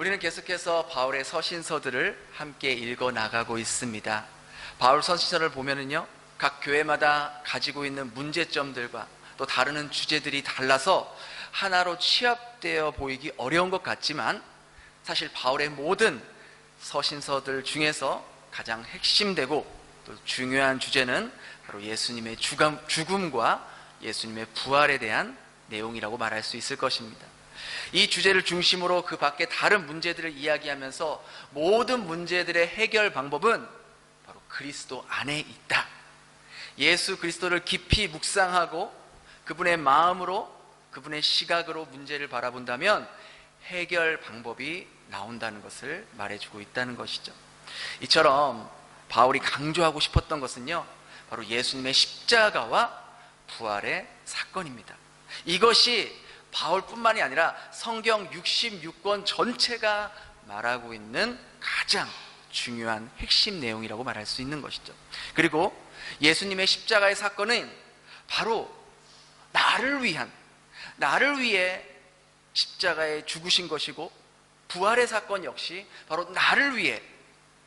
우리는 계속해서 바울의 서신서들을 함께 읽어 나가고 있습니다. 바울 서신서를 보면은요, 각 교회마다 가지고 있는 문제점들과 또 다루는 주제들이 달라서 하나로 취합되어 보이기 어려운 것 같지만, 사실 바울의 모든 서신서들 중에서 가장 핵심되고 또 중요한 주제는 바로 예수님의 죽음과 예수님의 부활에 대한 내용이라고 말할 수 있을 것입니다. 이 주제를 중심으로 그 밖에 다른 문제들을 이야기하면서 모든 문제들의 해결 방법은 바로 그리스도 안에 있다. 예수 그리스도를 깊이 묵상하고 그분의 마음으로, 그분의 시각으로 문제를 바라본다면 해결 방법이 나온다는 것을 말해주고 있다는 것이죠. 이처럼 바울이 강조하고 싶었던 것은요, 바로 예수님의 십자가와 부활의 사건입니다. 이것이 바울뿐만이 아니라 성경 66권 전체가 말하고 있는 가장 중요한 핵심 내용이라고 말할 수 있는 것이죠. 그리고 예수님의 십자가의 사건은 바로 나를 위해 십자가에 죽으신 것이고, 부활의 사건 역시 바로 나를 위해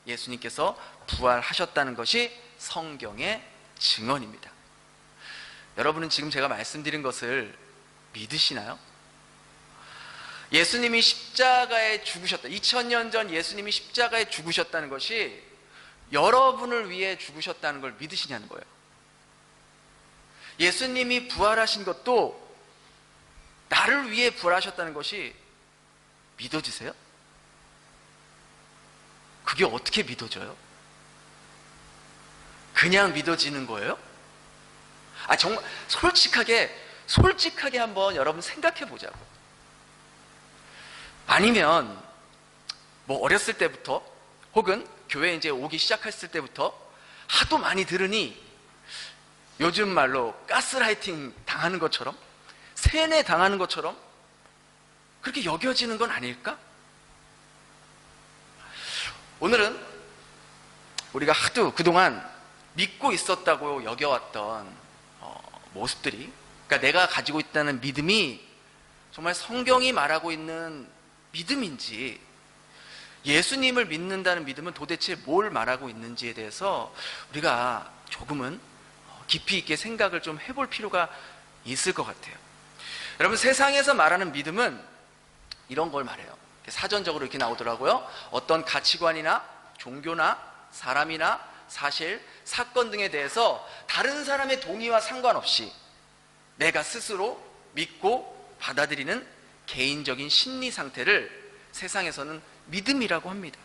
예수님께서 부활하셨다는 것이 성경의 증언입니다. 여러분은 지금 제가 말씀드린 것을 믿으시나요? 예수님이 십자가에 죽으셨다, 2000년 전 예수님이 십자가에 죽으셨다는 것이 여러분을 위해 죽으셨다는 걸 믿으시냐는 거예요. 예수님이 부활하신 것도 나를 위해 부활하셨다는 것이 믿어지세요? 그게 어떻게 믿어져요? 그냥 믿어지는 거예요? 정말 솔직하게 한번 여러분 생각해 보자고. 아니면 어렸을 때부터 혹은 교회에 이제 오기 시작했을 때부터 하도 많이 들으니 요즘 말로 가스라이팅 당하는 것처럼, 세뇌 당하는 것처럼 그렇게 여겨지는 건 아닐까? 오늘은 우리가 하도 그동안 믿고 있었다고 여겨왔던 모습들이, 그러니까 내가 가지고 있다는 믿음이 정말 성경이 말하고 있는 믿음인지, 예수님을 믿는다는 믿음은 도대체 뭘 말하고 있는지에 대해서 우리가 조금은 깊이 있게 생각을 좀 해볼 필요가 있을 것 같아요. 여러분, 세상에서 말하는 믿음은 이런 걸 말해요. 사전적으로 이렇게 나오더라고요. 어떤 가치관이나 종교나 사람이나 사실, 사건 등에 대해서 다른 사람의 동의와 상관없이 내가 스스로 믿고 받아들이는 개인적인 심리 상태를 세상에서는 믿음이라고 합니다.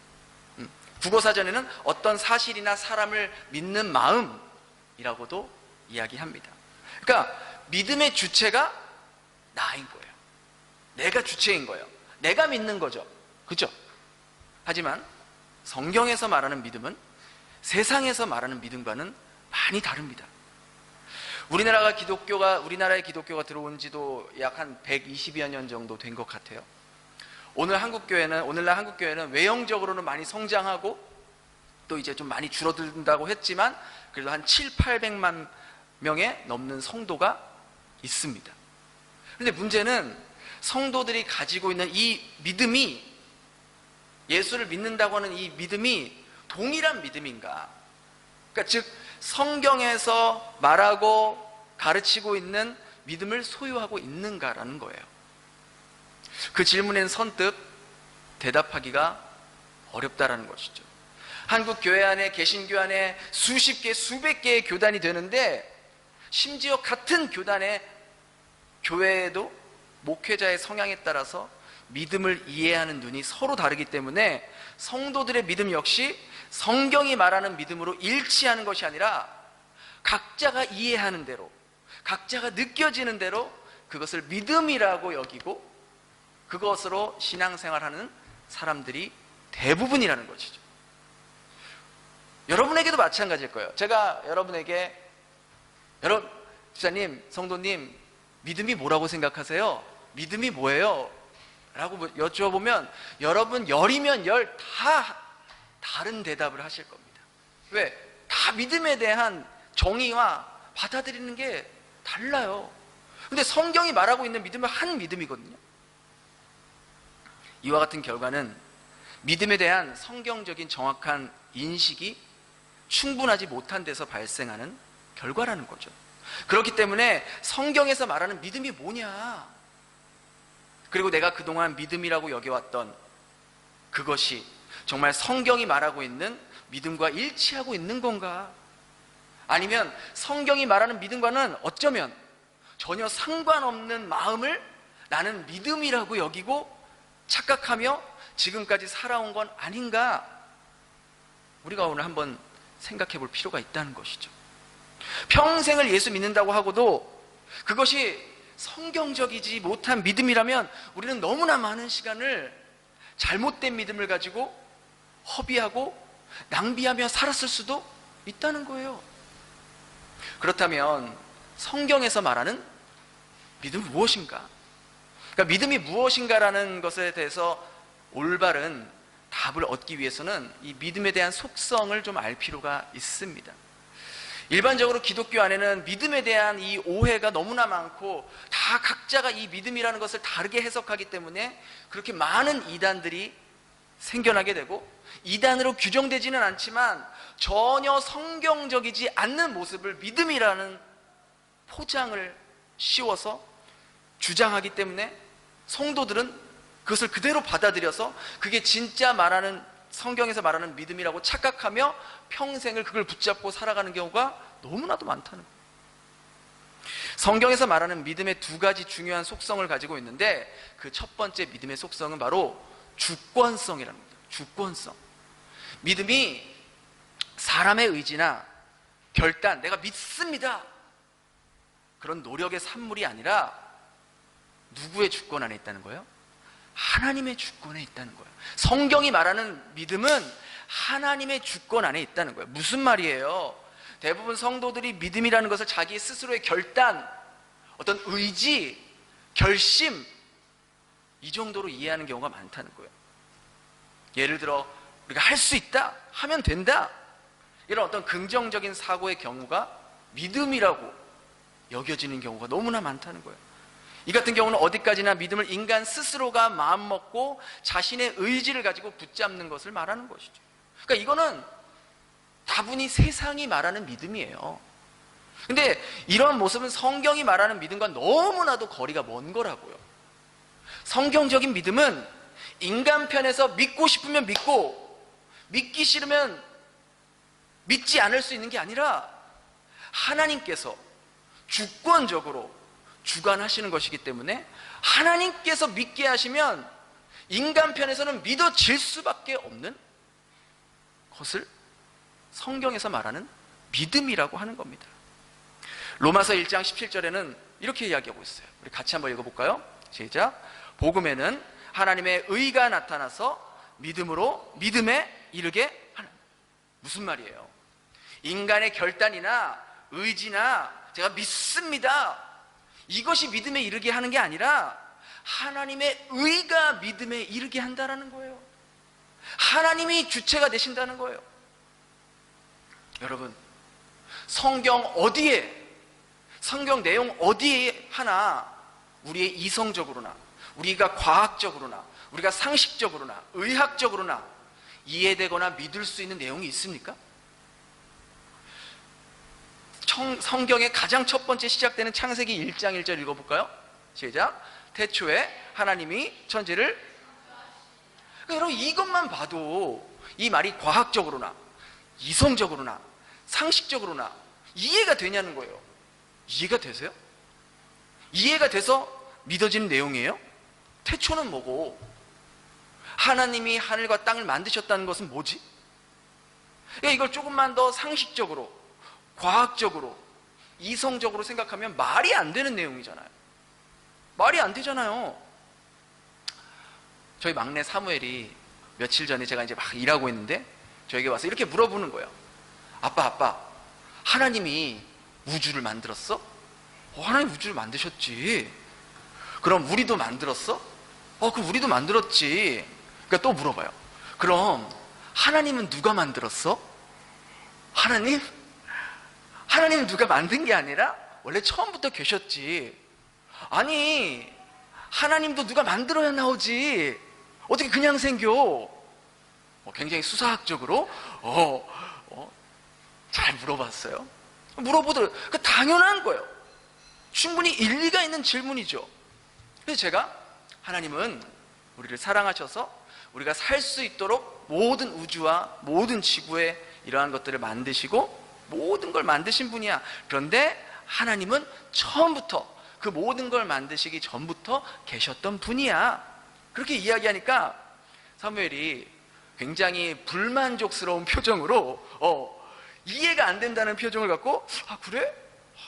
국어사전에는 어떤 사실이나 사람을 믿는 마음이라고도 이야기합니다. 그러니까 믿음의 주체가 나인 거예요. 내가 주체인 거예요. 내가 믿는 거죠. 그죠? 하지만 성경에서 말하는 믿음은 세상에서 말하는 믿음과는 많이 다릅니다. 우리나라의 기독교가 들어온 지도 약 한 120여 년 정도 된 것 같아요. 오늘날 한국교회는 외형적으로는 많이 성장하고 또 이제 좀 많이 줄어든다고 했지만 그래도 한 700~800만 명에 넘는 성도가 있습니다. 그런데 문제는 성도들이 가지고 있는 이 믿음이, 예수를 믿는다고 하는 이 믿음이 동일한 믿음인가? 그러니까 즉 성경에서 말하고 가르치고 있는 믿음을 소유하고 있는가라는 거예요. 그 질문에는 선뜻 대답하기가 어렵다라는 것이죠. 한국 교회 안에, 개신교 안에 수십 개, 수백 개의 교단이 되는데, 심지어 같은 교회에도 목회자의 성향에 따라서 믿음을 이해하는 눈이 서로 다르기 때문에 성도들의 믿음 역시 성경이 말하는 믿음으로 일치하는 것이 아니라 각자가 이해하는 대로, 각자가 느껴지는 대로 그것을 믿음이라고 여기고 그것으로 신앙생활하는 사람들이 대부분이라는 것이죠. 여러분에게도 마찬가지일 거예요. 제가 여러분에게, 집사님, 성도님, 믿음이 뭐라고 생각하세요? 믿음이 뭐예요? 라고 여쭤보면 여러분 열이면 열 다 다른 대답을 하실 겁니다. 왜? 다 믿음에 대한 정의와 받아들이는 게 달라요. 근데 성경이 말하고 있는 믿음은 한 믿음이거든요. 이와 같은 결과는 믿음에 대한 성경적인 정확한 인식이 충분하지 못한 데서 발생하는 결과라는 거죠. 그렇기 때문에 성경에서 말하는 믿음이 뭐냐, 그리고 내가 그동안 믿음이라고 여겨왔던 그것이 정말 성경이 말하고 있는 믿음과 일치하고 있는 건가, 아니면 성경이 말하는 믿음과는 어쩌면 전혀 상관없는 마음을 나는 믿음이라고 여기고 착각하며 지금까지 살아온 건 아닌가, 우리가 오늘 한번 생각해 볼 필요가 있다는 것이죠. 평생을 예수 믿는다고 하고도 그것이 성경적이지 못한 믿음이라면 우리는 너무나 많은 시간을 잘못된 믿음을 가지고 허비하고 낭비하며 살았을 수도 있다는 거예요. 그렇다면 성경에서 말하는 믿음은 무엇인가? 그러니까 믿음이 무엇인가라는 것에 대해서 올바른 답을 얻기 위해서는 이 믿음에 대한 속성을 좀 알 필요가 있습니다. 일반적으로 기독교 안에는 믿음에 대한 이 오해가 너무나 많고 다 각자가 이 믿음이라는 것을 다르게 해석하기 때문에 그렇게 많은 이단들이 생겨나게 되고, 이단으로 규정되지는 않지만 전혀 성경적이지 않는 모습을 믿음이라는 포장을 씌워서 주장하기 때문에 성도들은 그것을 그대로 받아들여서 그게 진짜 말하는, 성경에서 말하는 믿음이라고 착각하며 평생을 그걸 붙잡고 살아가는 경우가 너무나도 많다는 거예요. 성경에서 말하는 믿음의 두 가지 중요한 속성을 가지고 있는데, 그 첫 번째 믿음의 속성은 바로 주권성이라는 겁니다. 주권성. 믿음이 사람의 의지나 결단, 내가 믿습니다, 그런 노력의 산물이 아니라 누구의 주권 안에 있다는 거예요? 하나님의 주권에 있다는 거예요. 성경이 말하는 믿음은 하나님의 주권 안에 있다는 거예요. 무슨 말이에요? 대부분 성도들이 믿음이라는 것을 자기 스스로의 결단, 어떤 의지, 결심, 이 정도로 이해하는 경우가 많다는 거예요. 예를 들어 우리가 할 수 있다, 하면 된다, 이런 어떤 긍정적인 사고의 경우가 믿음이라고 여겨지는 경우가 너무나 많다는 거예요. 이 같은 경우는 어디까지나 믿음을 인간 스스로가 마음먹고 자신의 의지를 가지고 붙잡는 것을 말하는 것이죠. 그러니까 이거는 다분히 세상이 말하는 믿음이에요. 근데 이런 모습은 성경이 말하는 믿음과 너무나도 거리가 먼 거라고요. 성경적인 믿음은 인간 편에서 믿고 싶으면 믿고 믿기 싫으면 믿지 않을 수 있는 게 아니라 하나님께서 주권적으로 주관하시는 것이기 때문에 하나님께서 믿게 하시면 인간 편에서는 믿어질 수밖에 없는 것을 성경에서 말하는 믿음이라고 하는 겁니다. 로마서 1장 17절에는 이렇게 이야기하고 있어요. 우리 같이 한번 읽어볼까요? 시작. 복음에는 하나님의 의가 나타나서 믿음으로 믿음에 이르게 하는. 무슨 말이에요? 인간의 결단이나 의지나 제가 믿습니다, 이것이 믿음에 이르게 하는 게 아니라 하나님의 의가 믿음에 이르게 한다는 거예요. 하나님이 주체가 되신다는 거예요. 여러분, 성경 어디에, 성경 내용 어디에 하나 우리의 이성적으로나 우리가 과학적으로나 우리가 상식적으로나 의학적으로나 이해되거나 믿을 수 있는 내용이 있습니까? 성경의 가장 첫 번째 시작되는 창세기 1장 1절 읽어볼까요? 시작. 태초에 하나님이 천지를. 여러분, 이것만 봐도 이 말이 과학적으로나 이성적으로나 상식적으로나 이해가 되냐는 거예요. 이해가 되세요? 이해가 돼서 믿어지는 내용이에요? 태초는 뭐고 하나님이 하늘과 땅을 만드셨다는 것은 뭐지? 이걸 조금만 더 상식적으로 과학적으로 이성적으로 생각하면 말이 안 되는 내용이잖아요. 말이 안 되잖아요. 저희 막내 사무엘이 며칠 전에 제가 이제 막 일하고 있는데 저에게 와서 이렇게 물어보는 거예요. 아빠, 하나님이 우주를 만들었어? 하나님 우주를 만드셨지. 그럼 우리도 만들었어? 그럼 우리도 만들었지. 그러니까 또 물어봐요. 그럼 하나님은 누가 만들었어? 하나님은 누가 만든 게 아니라 원래 처음부터 계셨지. 아니, 하나님도 누가 만들어야 나오지. 어떻게 그냥 생겨? 굉장히 수사학적으로 잘 물어봤어요. 물어보더라고요. 그 당연한 거예요. 충분히 일리가 있는 질문이죠. 그래서 제가 하나님은 우리를 사랑하셔서 우리가 살 수 있도록 모든 우주와 모든 지구에 이러한 것들을 만드시고 모든 걸 만드신 분이야. 그런데 하나님은 처음부터 그 모든 걸 만드시기 전부터 계셨던 분이야. 그렇게 이야기하니까 사무엘이 굉장히 불만족스러운 표정으로 이해가 안 된다는 표정을 갖고 그래?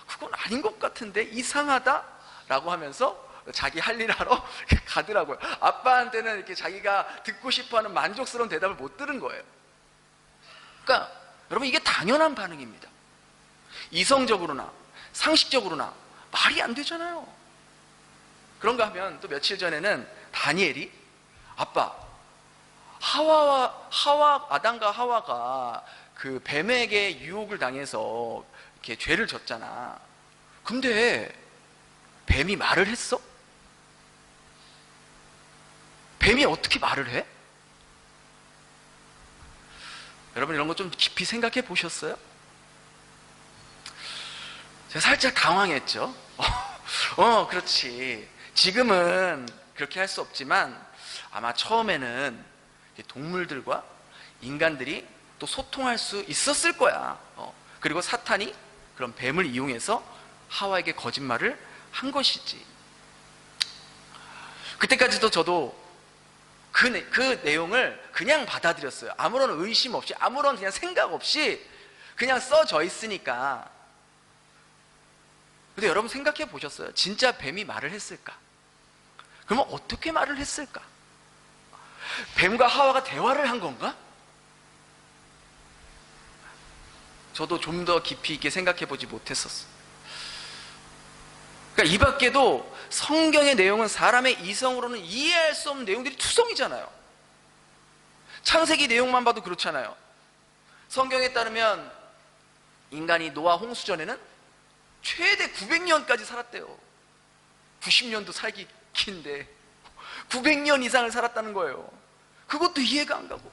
그건 아닌 것 같은데 이상하다? 라고 하면서 자기 할 일 하러 가더라고요. 아빠한테는 이렇게 자기가 듣고 싶어하는 만족스러운 대답을 못 들은 거예요. 그러니까 여러분, 이게 당연한 반응입니다. 이성적으로나 상식적으로나 말이 안 되잖아요. 그런가 하면 또 며칠 전에는 다니엘이 아빠, 아담과 하와가 그 뱀에게 유혹을 당해서 이렇게 죄를 졌잖아. 근데 뱀이 말을 했어? 뱀이 어떻게 말을 해? 여러분, 이런 거 좀 깊이 생각해 보셨어요? 제가 살짝 당황했죠. 그렇지. 지금은 그렇게 할 수 없지만 아마 처음에는 동물들과 인간들이 또 소통할 수 있었을 거야. 그리고 사탄이 그런 뱀을 이용해서 하와에게 거짓말을 한 것이지. 그때까지도 저도 그 내용을 그냥 받아들였어요. 아무런 의심 없이, 아무런 그냥 생각 없이 그냥 써져 있으니까. 근데 여러분, 생각해 보셨어요? 진짜 뱀이 말을 했을까? 그러면 어떻게 말을 했을까? 뱀과 하와가 대화를 한 건가? 저도 좀 더 깊이 있게 생각해 보지 못했었어요. 그러니까 이 밖에도 성경의 내용은 사람의 이성으로는 이해할 수 없는 내용들이 투성이잖아요. 창세기 내용만 봐도 그렇잖아요. 성경에 따르면 인간이 노아 홍수 전에는 최대 900년까지 살았대요. 90년도 살기 긴데 900년 이상을 살았다는 거예요. 그것도 이해가 안 가고.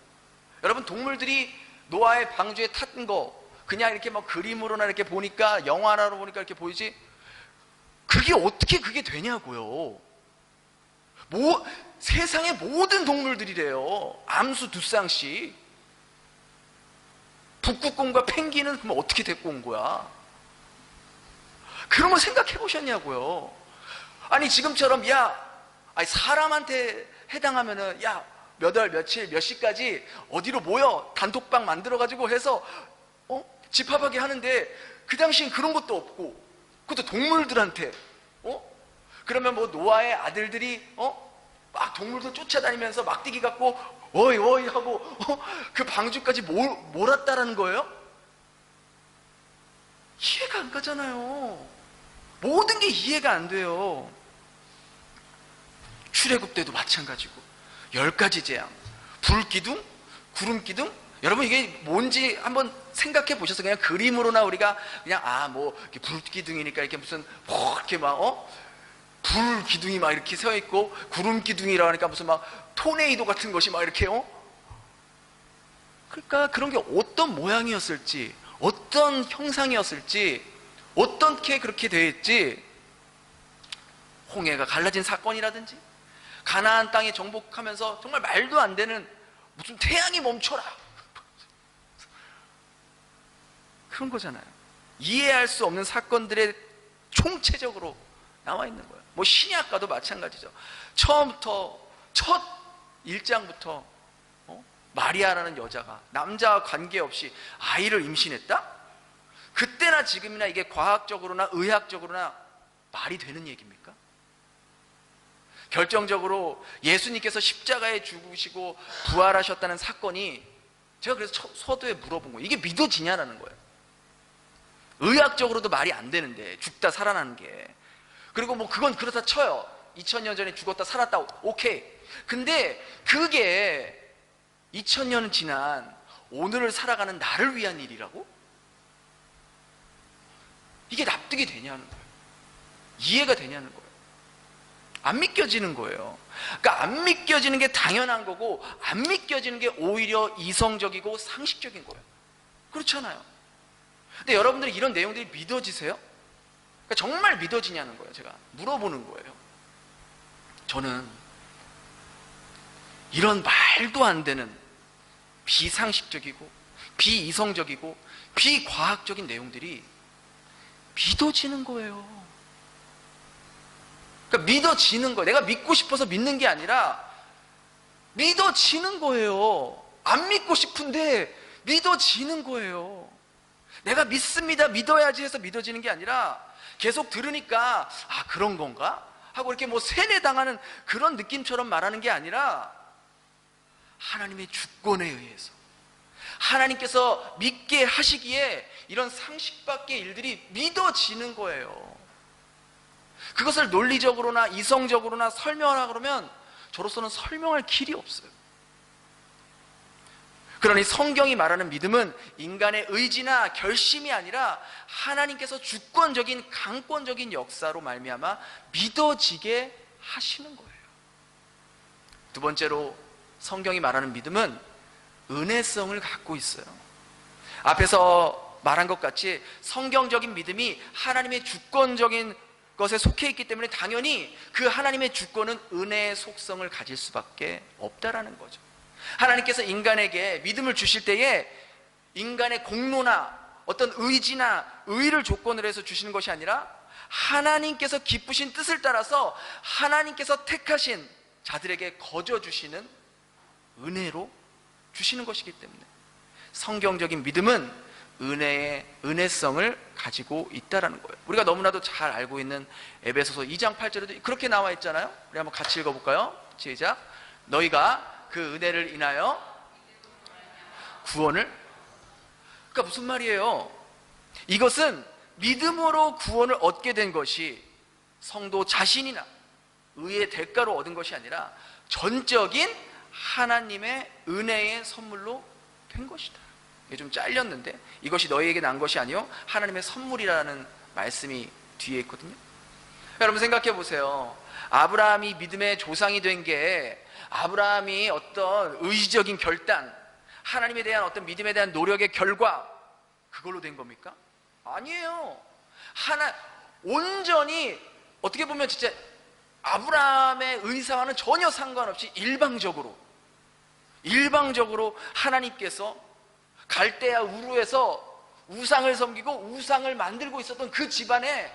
여러분, 동물들이 노아의 방주에 탔던 거 그냥 이렇게 막 그림으로나 이렇게 보니까, 영화로 보니까 이렇게 보이지, 그게 어떻게 그게 되냐고요. 세상의 모든 동물들이래요. 암수 두 쌍씩. 북극곰과 펭귄은 그럼 어떻게 데리고 온 거야? 그런 거 생각해 보셨냐고요. 아니, 지금처럼 사람한테 해당하면은 몇 월 며칠 몇 시까지 어디로 모여 단톡방 만들어가지고 해서 집합하게 하는데, 그 당시엔 그런 것도 없고, 그것도 동물들한테 그러면 노아의 아들들이 막 동물들 쫓아다니면서 막대기 갖고 어이 어이 하고 그 방주까지 몰았다라는 거예요? 이해가 안 가잖아요. 모든 게 이해가 안 돼요. 출애굽 때도 마찬가지고 10가지 재앙, 불기둥, 구름기둥. 여러분, 이게 뭔지 한번 생각해 보셔서 그냥 그림으로나 우리가 그냥 이렇게 불기둥이니까 이렇게 무슨 이렇게 불기둥이 막 이렇게 서 있고, 구름기둥이라 하니까 무슨 토네이도 같은 것이 막 이렇게 그러니까 그런 게 어떤 모양이었을지, 어떤 형상이었을지, 어떻게 그렇게 되었지, 홍해가 갈라진 사건이라든지, 가나안 땅에 정복하면서 정말 말도 안 되는 무슨 태양이 멈춰라, 그런 거잖아요. 이해할 수 없는 사건들의 총체적으로 나와 있는 거예요. 신약과도 마찬가지죠. 처음부터, 첫 1장부터 마리아라는 여자가 남자와 관계없이 아이를 임신했다? 그때나 지금이나 이게 과학적으로나 의학적으로나 말이 되는 얘기입니까? 결정적으로 예수님께서 십자가에 죽으시고 부활하셨다는 사건이, 제가 그래서 서두에 물어본 거예요. 이게 믿어지냐라는 거예요. 의학적으로도 말이 안 되는데, 죽다 살아나는 게. 그리고 그건 그렇다 쳐요. 2000년 전에 죽었다 살았다, 오케이. 근데 그게 2000년은 지난 오늘을 살아가는 나를 위한 일이라고? 이게 납득이 되냐는 거예요. 이해가 되냐는 거예요. 안 믿겨지는 거예요. 그러니까 안 믿겨지는 게 당연한 거고, 안 믿겨지는 게 오히려 이성적이고 상식적인 거예요. 그렇잖아요. 근데 여러분들이 이런 내용들이 믿어지세요? 그러니까 정말 믿어지냐는 거예요. 제가 물어보는 거예요. 저는 이런 말도 안 되는 비상식적이고 비이성적이고 비과학적인 내용들이 믿어지는 거예요. 그러니까 믿어지는 거예요. 내가 믿고 싶어서 믿는 게 아니라 믿어지는 거예요. 안 믿고 싶은데 믿어지는 거예요. 내가 믿습니다, 믿어야지 해서 믿어지는 게 아니라 계속 들으니까 아, 그런 건가? 하고 이렇게 뭐 세뇌당하는 그런 느낌처럼 말하는 게 아니라 하나님의 주권에 의해서, 하나님께서 믿게 하시기에 이런 상식밖의 일들이 믿어지는 거예요. 그것을 논리적으로나 이성적으로나 설명하라 그러면 저로서는 설명할 길이 없어요. 그러니 성경이 말하는 믿음은 인간의 의지나 결심이 아니라 하나님께서 주권적인 강권적인 역사로 말미암아 믿어지게 하시는 거예요. 두 번째로 성경이 말하는 믿음은 은혜성을 갖고 있어요. 앞에서 말한 것 같이 성경적인 믿음이 하나님의 주권적인 것에 속해 있기 때문에 당연히 그 하나님의 주권은 은혜의 속성을 가질 수밖에 없다라는 거죠. 하나님께서 인간에게 믿음을 주실 때에 인간의 공로나 어떤 의지나 의를 조건으로 해서 주시는 것이 아니라 하나님께서 기쁘신 뜻을 따라서 하나님께서 택하신 자들에게 거저 주시는 은혜로 주시는 것이기 때문에 성경적인 믿음은 은혜의 은혜성을 가지고 있다라는 거예요. 우리가 너무나도 잘 알고 있는 에베소서 2장 8절에도 그렇게 나와 있잖아요. 우리 한번 같이 읽어볼까요? 시작. 너희가 그 은혜를 인하여 구원을, 그러니까 무슨 말이에요? 이것은 믿음으로 구원을 얻게 된 것이 성도 자신이나 의의 대가로 얻은 것이 아니라 전적인 하나님의 은혜의 선물로 된 것이다. 이게 좀 잘렸는데 이것이 너희에게 난 것이 아니요 하나님의 선물이라는 말씀이 뒤에 있거든요. 여러분 생각해 보세요. 아브라함이 믿음의 조상이 된 게 아브라함이 어떤 의지적인 결단, 하나님에 대한 어떤 믿음에 대한 노력의 결과, 그걸로 된 겁니까? 아니에요. 온전히 어떻게 보면 진짜 아브라함의 의사와는 전혀 상관없이 일방적으로 하나님께서 갈대아 우르에서 우상을 섬기고 우상을 만들고 있었던 그 집안에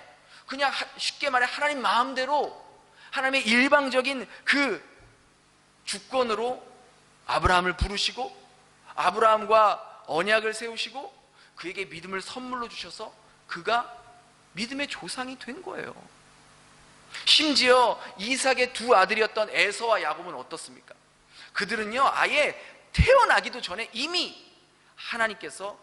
그냥 쉽게 말해 하나님 마음대로 하나님의 일방적인 그 주권으로 아브라함을 부르시고 아브라함과 언약을 세우시고 그에게 믿음을 선물로 주셔서 그가 믿음의 조상이 된 거예요. 심지어 이삭의 두 아들이었던 에서와 야곱은 어떻습니까? 그들은요 아예 태어나기도 전에 이미 하나님께서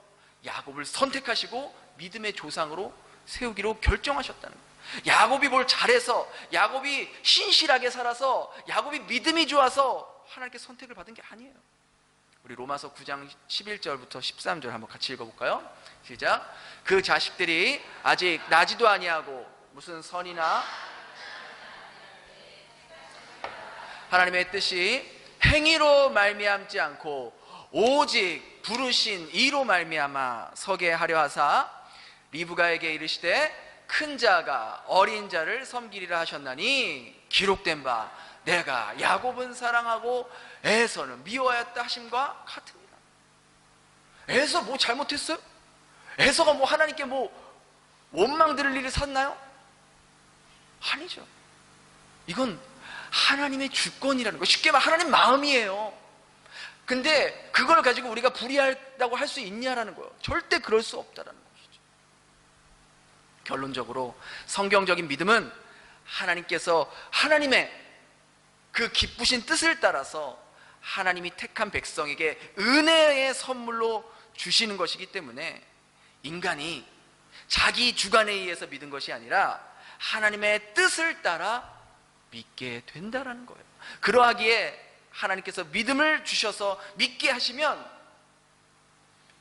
야곱을 선택하시고 믿음의 조상으로 세우기로 결정하셨다는 거예요. 야곱이 뭘 잘해서, 야곱이 신실하게 살아서, 야곱이 믿음이 좋아서 하나님께 선택을 받은 게 아니에요. 우리 로마서 9장 11절부터 13절 한번 같이 읽어볼까요? 시작. 그 자식들이 아직 나지도 아니하고 무슨 선이나 하나님의 뜻이 행위로 말미암지 않고 오직 부르신 이로 말미암아 서게 하려 하사 리브가에게 이르시되 큰 자가 어린 자를 섬기리라 하셨나니 기록된 바 내가 야곱은 사랑하고 에서는 미워하였다 하심과 같으니라. 에서 뭐 잘못했어요? 에서가 뭐 하나님께 뭐 원망 들을 일을 샀나요? 아니죠. 이건 하나님의 주권이라는 거, 쉽게 말하면 하나님 마음이에요. 근데 그걸 가지고 우리가 불의하다고 할 수 있냐라는 거예요. 절대 그럴 수 없다라는 것이죠. 결론적으로 성경적인 믿음은 하나님께서 하나님의 그 기쁘신 뜻을 따라서 하나님이 택한 백성에게 은혜의 선물로 주시는 것이기 때문에 인간이 자기 주관에 의해서 믿은 것이 아니라 하나님의 뜻을 따라 믿게 된다라는 거예요. 그러하기에 하나님께서 믿음을 주셔서 믿게 하시면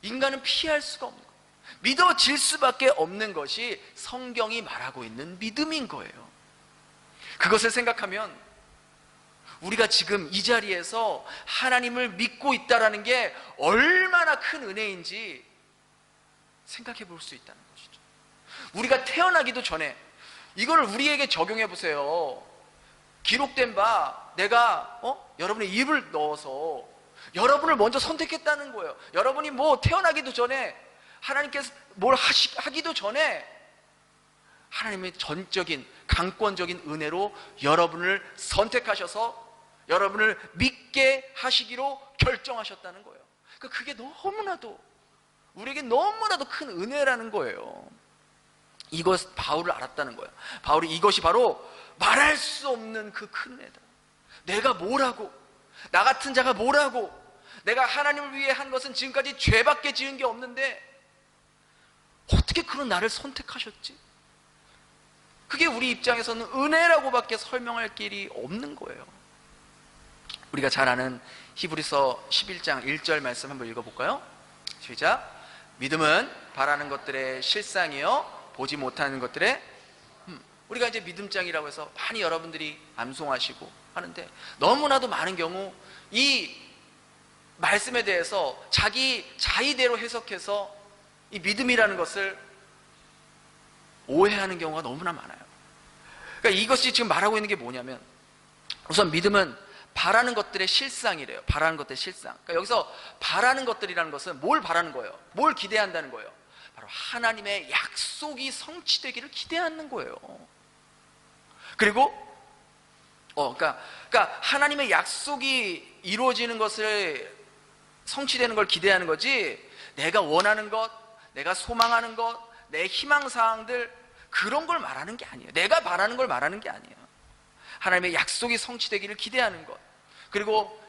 인간은 피할 수가 없는 거예요. 믿어질 수밖에 없는 것이 성경이 말하고 있는 믿음인 거예요. 그것을 생각하면 우리가 지금 이 자리에서 하나님을 믿고 있다는 게 얼마나 큰 은혜인지 생각해 볼 수 있다는 것이죠. 우리가 태어나기도 전에 이걸 우리에게 적용해 보세요. 기록된 바 내가 여러분의 입을 넣어서 여러분을 먼저 선택했다는 거예요. 여러분이 뭐 태어나기도 전에 하나님께서 뭘 하기도 전에 하나님의 전적인 강권적인 은혜로 여러분을 선택하셔서 여러분을 믿게 하시기로 결정하셨다는 거예요. 그러니까 그게 너무나도 우리에게 너무나도 큰 은혜라는 거예요. 이것 바울을 알았다는 거예요. 바울이 이것이 바로 말할 수 없는 그 큰 은혜다. 내가 뭐라고, 나 같은 자가 뭐라고, 내가 하나님을 위해 한 것은 지금까지 죄밖에 지은 게 없는데 어떻게 그런 나를 선택하셨지? 그게 우리 입장에서는 은혜라고밖에 설명할 길이 없는 거예요. 우리가 잘 아는 히브리서 11장 1절 말씀 한번 읽어볼까요? 시작. 믿음은 바라는 것들의 실상이요 보지 못하는 것들의 우리가 이제 믿음장이라고 해서 많이 여러분들이 암송하시고 하는데 너무나도 많은 경우 이 말씀에 대해서 자기 자의대로 해석해서 이 믿음이라는 것을 오해하는 경우가 너무나 많아요. 그러니까 이것이 지금 말하고 있는 게 뭐냐면 우선 믿음은 바라는 것들의 실상이래요. 바라는 것들의 실상. 그러니까 여기서 바라는 것들이라는 것은 뭘 바라는 거예요? 뭘 기대한다는 거예요? 바로 하나님의 약속이 성취되기를 기대하는 거예요. 그리고 그러니까 하나님의 약속이 이루어지는 것을 성취되는 걸 기대하는 거지 내가 원하는 것, 내가 소망하는 것, 내 희망사항들 그런 걸 말하는 게 아니에요. 내가 바라는 걸 말하는 게 아니에요. 하나님의 약속이 성취되기를 기대하는 것. 그리고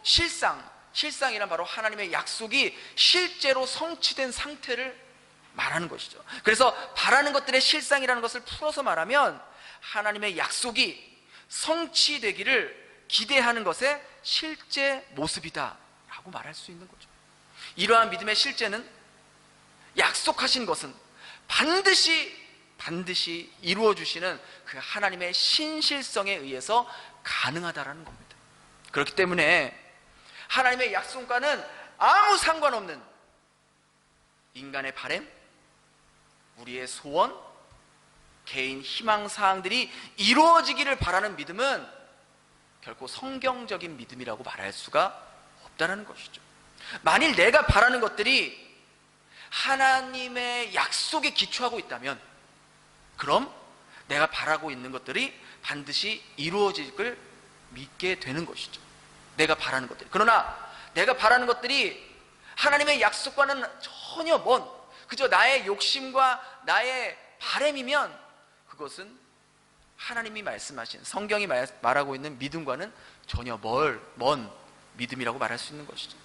실상이란 바로 하나님의 약속이 실제로 성취된 상태를 말하는 것이죠. 그래서 바라는 것들의 실상이라는 것을 풀어서 말하면 하나님의 약속이 성취되기를 기대하는 것의 실제 모습이다 라고 말할 수 있는 거죠. 이러한 믿음의 실제는 약속하신 것은 반드시 이루어 주시는 그 하나님의 신실성에 의해서 가능하다라는 겁니다. 그렇기 때문에 하나님의 약속과는 아무 상관없는 인간의 바람, 우리의 소원, 개인 희망 사항들이 이루어지기를 바라는 믿음은 결코 성경적인 믿음이라고 말할 수가 없다는 것이죠. 만일 내가 바라는 것들이 하나님의 약속에 기초하고 있다면 그럼 내가 바라고 있는 것들이 반드시 이루어질 걸 믿게 되는 것이죠. 내가 바라는 것들이. 그러나 내가 바라는 것들이 하나님의 약속과는 전혀 먼 그저 나의 욕심과 나의 바람이면 그것은 하나님이 말씀하신 성경이 말하고 있는 믿음과는 전혀 먼 믿음이라고 말할 수 있는 것이죠.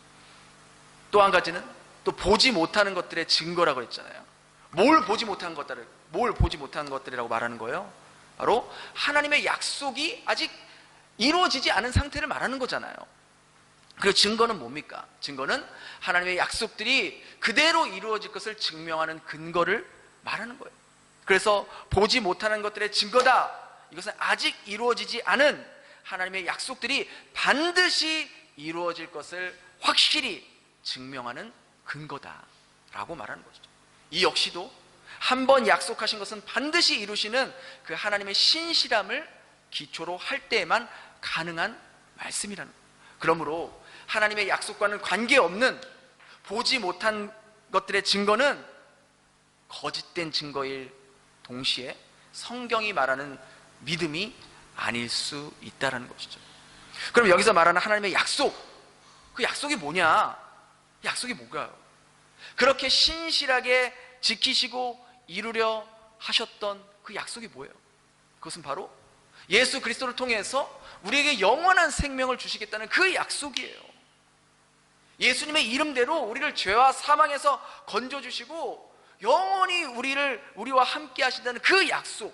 또 한 가지는 또 보지 못하는 것들의 증거라고 했잖아요. 뭘 보지 못한 것들이라고 말하는 거예요? 바로 하나님의 약속이 아직 이루어지지 않은 상태를 말하는 거잖아요. 그 증거는 뭡니까? 증거는 하나님의 약속들이 그대로 이루어질 것을 증명하는 근거를 말하는 거예요. 그래서 보지 못하는 것들의 증거다. 이것은 아직 이루어지지 않은 하나님의 약속들이 반드시 이루어질 것을 확실히 증명하는 근거다라고 말하는 것이죠. 이 역시도 한 번 약속하신 것은 반드시 이루시는 그 하나님의 신실함을 기초로 할 때에만 가능한 말씀이라는 거예요. 그러므로 하나님의 약속과는 관계없는 보지 못한 것들의 증거는 거짓된 증거일 동시에 성경이 말하는 믿음이 아닐 수 있다는 것이죠. 그럼 여기서 말하는 하나님의 약속, 그 약속이 뭐냐? 약속이 뭔가요? 그렇게 신실하게 지키시고 이루려 하셨던 그 약속이 뭐예요? 그것은 바로 예수 그리스도를 통해서 우리에게 영원한 생명을 주시겠다는 그 약속이에요. 예수님의 이름대로 우리를 죄와 사망에서 건져주시고 영원히 우리와 함께 하신다는 그 약속을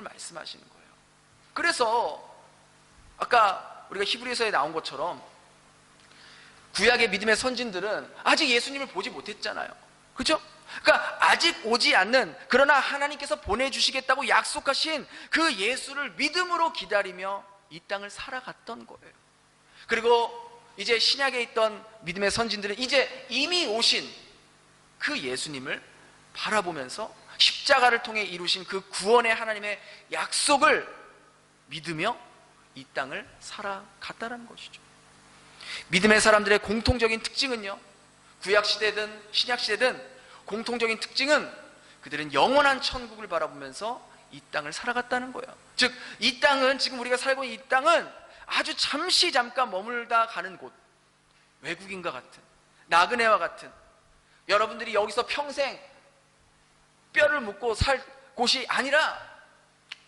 말씀하시는 거예요. 그래서 아까 우리가 히브리서에 나온 것처럼 구약의 믿음의 선진들은 아직 예수님을 보지 못했잖아요. 그렇죠? 그러니까 아직 오지 않는, 그러나 하나님께서 보내주시겠다고 약속하신 그 예수를 믿음으로 기다리며 이 땅을 살아갔던 거예요. 그리고 이제 신약에 있던 믿음의 선진들은 이제 이미 오신 그 예수님을 바라보면서 십자가를 통해 이루신 그 구원의 하나님의 약속을 믿으며 이 땅을 살아갔다는 것이죠. 믿음의 사람들의 공통적인 특징은요, 구약시대든 신약시대든 공통적인 특징은 그들은 영원한 천국을 바라보면서 이 땅을 살아갔다는 거예요. 즉, 이 땅은, 지금 우리가 살고 있는 이 땅은 아주 잠시 잠깐 머물다 가는 곳, 외국인과 같은, 나그네와 같은, 여러분들이 여기서 평생 뼈를 묻고 살 곳이 아니라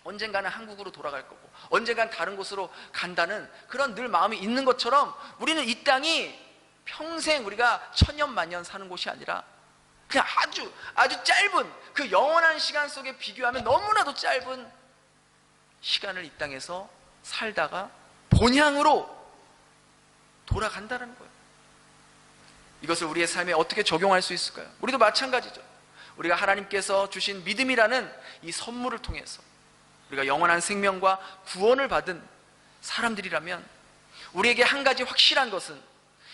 언젠가는 한국으로 돌아갈 거고 언젠가는 다른 곳으로 간다는 그런 늘 마음이 있는 것처럼, 우리는 이 땅이 평생 우리가 천년만년 사는 곳이 아니라 그냥 아주 짧은 그 영원한 시간 속에 비교하면 너무나도 짧은 시간을 이 땅에서 살다가 본향으로 돌아간다는 거예요. 이것을 우리의 삶에 어떻게 적용할 수 있을까요? 우리도 마찬가지죠. 우리가 하나님께서 주신 믿음이라는 이 선물을 통해서 우리가 영원한 생명과 구원을 받은 사람들이라면, 우리에게 한 가지 확실한 것은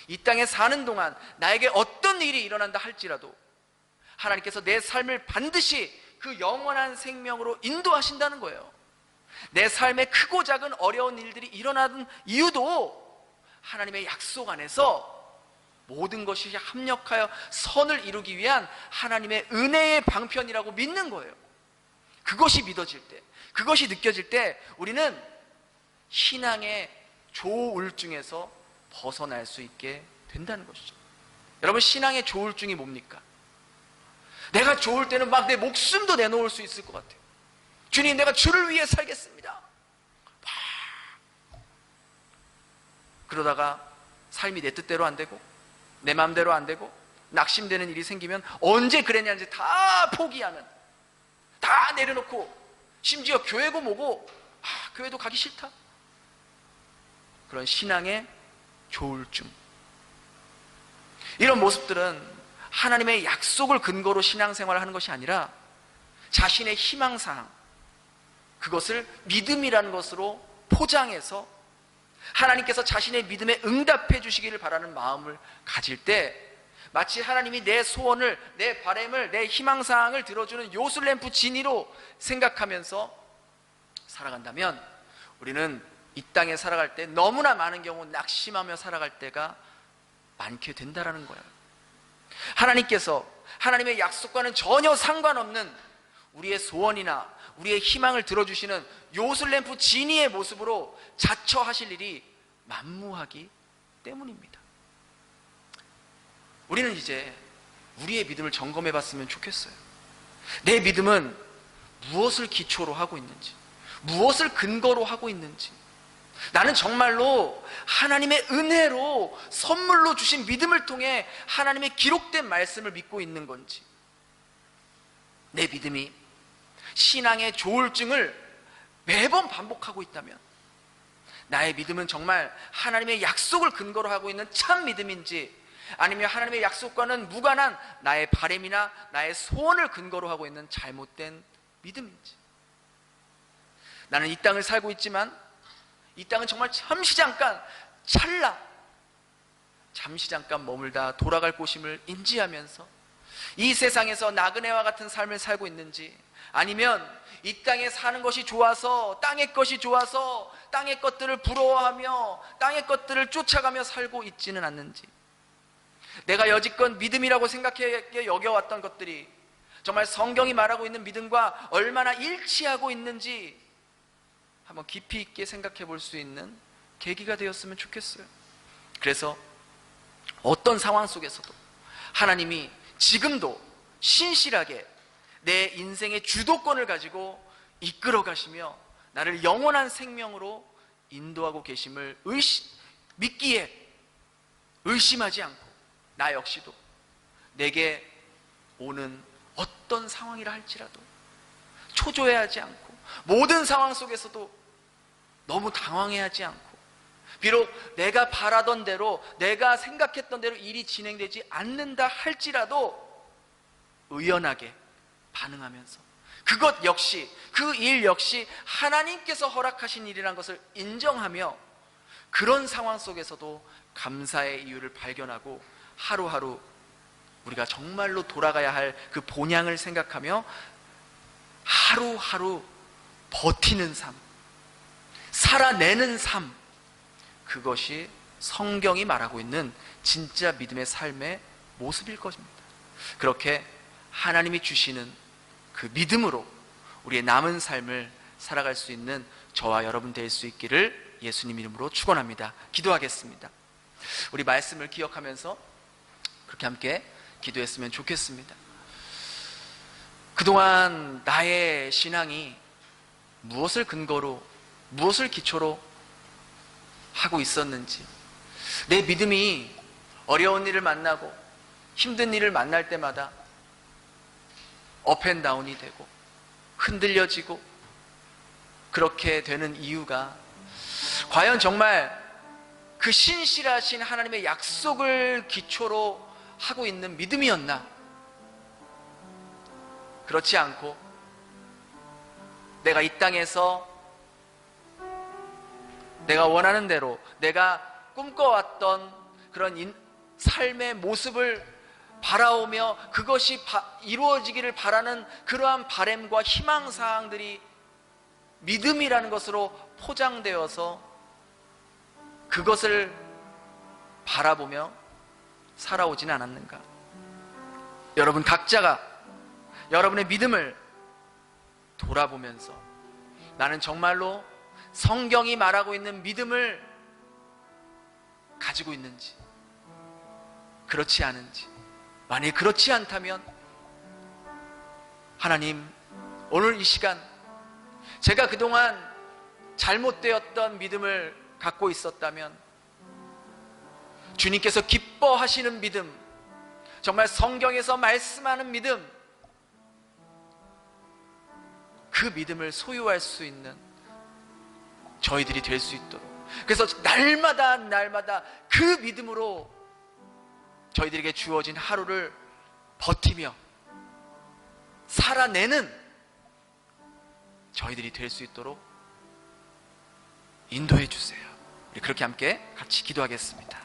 이 땅에 사는 동안 나에게 어떤 일이 일어난다 할지라도 하나님께서 내 삶을 반드시 그 영원한 생명으로 인도하신다는 거예요. 내 삶에 크고 작은 어려운 일들이 일어나는 이유도 하나님의 약속 안에서 모든 것이 합력하여 선을 이루기 위한 하나님의 은혜의 방편이라고 믿는 거예요. 그것이 믿어질 때, 그것이 느껴질 때 우리는 신앙의 조울증에서 벗어날 수 있게 된다는 것이죠. 여러분, 신앙의 조울증이 뭡니까? 내가 좋을 때는 막 내 목숨도 내놓을 수 있을 것 같아요. 주님, 내가 주를 위해 살겠습니다. 그러다가 삶이 내 뜻대로 안 되고 내 마음대로 안 되고 낙심되는 일이 생기면 언제 그랬냐는지 다 포기하는, 다 내려놓고, 심지어 교회고 뭐고 교회도 가기 싫다, 그런 신앙의 조울증. 이런 모습들은 하나님의 약속을 근거로 신앙생활을 하는 것이 아니라 자신의 희망사항, 그것을 믿음이라는 것으로 포장해서 하나님께서 자신의 믿음에 응답해 주시기를 바라는 마음을 가질 때, 마치 하나님이 내 소원을, 내 바람을, 내 희망사항을 들어주는 요술램프 지니로 생각하면서 살아간다면, 우리는 이 땅에 살아갈 때 너무나 많은 경우 낙심하며 살아갈 때가 많게 된다는 거예요. 하나님께서 하나님의 약속과는 전혀 상관없는 우리의 소원이나 우리의 희망을 들어주시는 요술램프 지니의 모습으로 자처하실 일이 만무하기 때문입니다. 우리는 이제 우리의 믿음을 점검해 봤으면 좋겠어요. 내 믿음은 무엇을 기초로 하고 있는지, 무엇을 근거로 하고 있는지, 나는 정말로 하나님의 은혜로 선물로 주신 믿음을 통해 하나님의 기록된 말씀을 믿고 있는 건지, 내 믿음이 신앙의 조울증을 매번 반복하고 있다면 나의 믿음은 정말 하나님의 약속을 근거로 하고 있는 참 믿음인지, 아니면 하나님의 약속과는 무관한 나의 바람이나 나의 소원을 근거로 하고 있는 잘못된 믿음인지. 나는 이 땅을 살고 있지만 이 땅은 정말 잠시 잠깐, 잠시 잠깐 머물다 돌아갈 곳임을 인지하면서 이 세상에서 나그네와 같은 삶을 살고 있는지, 아니면 이 땅에 사는 것이 좋아서, 땅의 것이 좋아서 땅의 것들을 부러워하며 땅의 것들을 쫓아가며 살고 있지는 않는지, 내가 여지껏 믿음이라고 생각해 여겨왔던 것들이 정말 성경이 말하고 있는 믿음과 얼마나 일치하고 있는지 한번 깊이 있게 생각해 볼 수 있는 계기가 되었으면 좋겠어요. 그래서 어떤 상황 속에서도 하나님이 지금도 신실하게 내 인생의 주도권을 가지고 이끌어 가시며 나를 영원한 생명으로 인도하고 계심을 믿기에 의심하지 않고, 나 역시도 내게 오는 어떤 상황이라 할지라도 초조해하지 않고, 모든 상황 속에서도 너무 당황해하지 않고, 비록 내가 바라던 대로, 내가 생각했던 대로 일이 진행되지 않는다 할지라도 의연하게 반응하면서 그것 역시, 그 일 역시 하나님께서 허락하신 일이라는 것을 인정하며 그런 상황 속에서도 감사의 이유를 발견하고 하루하루 우리가 정말로 돌아가야 할 그 본향을 생각하며 하루하루 버티는 삶, 살아내는 삶, 그것이 성경이 말하고 있는 진짜 믿음의 삶의 모습일 것입니다. 그렇게 하나님이 주시는 그 믿음으로 우리의 남은 삶을 살아갈 수 있는 저와 여러분 될 수 있기를 예수님 이름으로 축원합니다. 기도하겠습니다. 우리 말씀을 기억하면서 그렇게 함께 기도했으면 좋겠습니다. 그동안 나의 신앙이 무엇을 근거로, 무엇을 기초로 하고 있었는지, 내 믿음이 어려운 일을 만나고 힘든 일을 만날 때마다 업앤다운이 되고 흔들려지고 그렇게 되는 이유가 과연 정말 그 신실하신 하나님의 약속을 기초로 하고 있는 믿음이었나? 그렇지 않고 내가 이 땅에서 내가 원하는 대로 내가 꿈꿔왔던 그런 삶의 모습을 바라오며 그것이 이루어지기를 바라는 그러한 바램과 희망사항들이 믿음이라는 것으로 포장되어서 그것을 바라보며 살아오진 않았는가? 여러분 각자가 여러분의 믿음을 돌아보면서 나는 정말로 성경이 말하고 있는 믿음을 가지고 있는지, 그렇지 않은지, 만약 그렇지 않다면 하나님, 오늘 이 시간 제가 그동안 잘못되었던 믿음을 갖고 있었다면 주님께서 기뻐하시는 믿음, 정말 성경에서 말씀하는 믿음, 그 믿음을 소유할 수 있는 저희들이 될 수 있도록, 그래서 날마다 그 믿음으로 저희들에게 주어진 하루를 버티며 살아내는 저희들이 될 수 있도록 인도해 주세요. 우리 그렇게 함께 같이 기도하겠습니다.